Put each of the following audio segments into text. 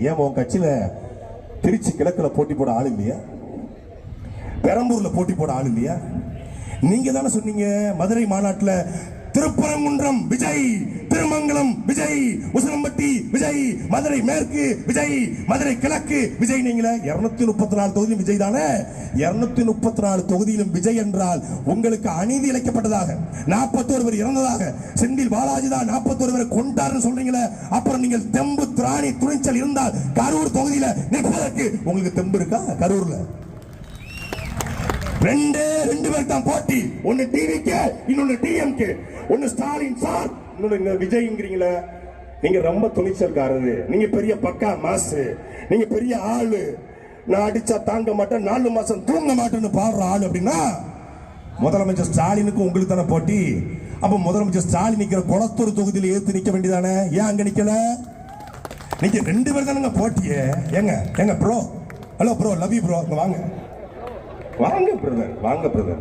ஏன் உன் கட்சியில திருச்சி கிழக்குல போட்டி போட ஆள் இல்லையா? பெரம்பூர்ல போட்டி போட ஆள் இல்லையா? நீங்க தானே சொன்னீங்க மதுரை மாநாட்டில் திருப்பரங்குன்றம் விஜய், திருமங்கலம் விஜய், உசிலம்பட்டி விஜய், மதுரை மேற்கு விஜய், மதுரை கிழக்கு விஜய். நீங்களே 234 தொகுதியிலும் விஜய் தானே. 234 தொகுதியிலும் விஜய் என்றால் உங்களுக்கு அநீதி இழைக்கப்பட்டதாக, 41 பேர் இறந்ததாக, செந்தில் பாலாஜி தான் 41 பேர் கொண்டாருன்னு சொல்றீங்களே. அப்புறம் நீங்கள் தெம்பு திராணி துணிச்சல் இருந்தால் கரூர் தொகுதியில நிற்பதற்கு உங்களுக்கு தெம்பு இருக்கா? கரூர்ல ரெண்டு பேர் தான் போட்டி. ஒன்னு டிவிக்கு, இன்னொன்னு டிஎம்கே. ஒன்னு ஸ்டாலின் சார், இன்னொன்னு விஜய்ங்கிறீங்களே. நீங்க ரொம்ப துணிச்சல்காரரு, நீங்க பெரிய பக்கா மாசு, நீங்க பெரிய ஆளு. நான் அடிச்சா தாங்க மாட்டேன், 4 மாசம் தூங்க மாட்டேன்னு பாடுற ஆளு அப்படின்னா முதலமைச்சர் ஸ்டாலினுக்கு உங்களுக்கு தானே போட்டி. அப்ப முதலமைச்சர் ஸ்டாலின் நிக்கிற கொளத்தூர் தொகுதியில் ஏத்து நிக்க வேண்டியதானே? ஏன் அங்க நிக்கல? நீங்க 2 பேர் தானங்க போட்டியே. எங்க bro, hello bro, love you bro, வாங்க வாங்க பிரதர், வாங்க பிரதர்.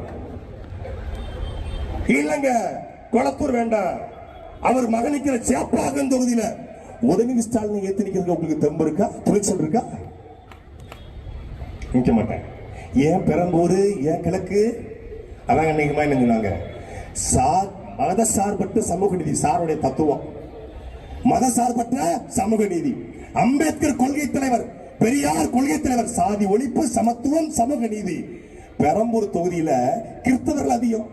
இல்லங்க கொளத்தூர் வேண்டாம், அவர் மகனிக்கிற சேப்பாக்கம் தொகுதியில உதயநிதி ஸ்டாலின் ஏத்து நிக்கிறது உங்களுக்கு தெம்பு இருக்கா? துணிச்சல் இருக்கா? நிக்க மாட்டேன். ஏன் பெரம்பூர், ஏன் கிழக்கு? அதான் அன்னைக்குமா என்ன சொன்னாங்க, மத சார்பற்ற சமூக நீதி. சாருடைய தத்துவம் மத சார்பற்ற சமூக நீதி. அம்பேத்கர் கொள்கை தலைவர், பெரியார் கொள்கை தலைவர், சாதி ஒழிப்பு, சமத்துவம், சமூக நீதி. பெரம்பூர் தொகுதியில கிறிஸ்தவர்கள் அதிகம்,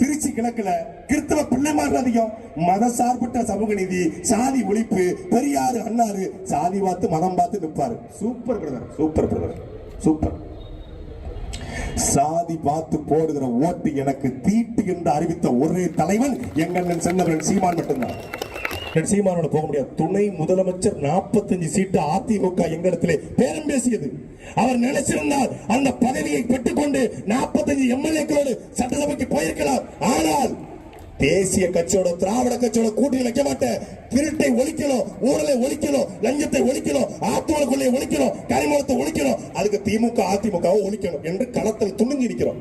திருச்சி கிழக்குல கிறிஸ்தவ பிள்ளைமார்கள் அதிகம். மத சார்பற்ற சமூக நீதி, சாதி ஒழிப்பு, பெரியாரு அண்ணாரு சாதி பார்த்து மதம் பார்த்து நிற்பாரு. Super brother, super brother, super. சாதி பார்த்து போடுகிற ஓட்டு எனக்கு தீட்டு என்று அறிவித்த ஒரே தலைவன் எங்கள் சென்னவன் சீமான் மட்டும்தான். சீமானோட போக முடியாது. துணை முதலமைச்சர் 45 சீட்டு அதிமுக எங்களிடத்திலே பேரம் பேசியது. அவர் நினைச்சிருந்தால் அந்த பதவியை பெற்றுக்கொண்டு 45 எம்எல்ஏக்களோடு சட்டசபைக்கு போயிருக்கலாம். ஆனால் தேசிய கட்சியோட, திராவிட கட்சியோட கூட்டணி வைக்க மாட்டேன். திருட்டை ஒழிக்கணும், ஊழலை ஒழிக்கணும், லஞ்சத்தை ஒழிக்கணும், ஆத்தோட கொள்ளையை ஒழிக்கணும், கரிமூலத்தை ஒழிக்கணும். அதுக்கு திமுக அதிமுகவை ஒழிக்கணும் என்று களத்தில் துணிஞ்சு நிற்கிறோம்.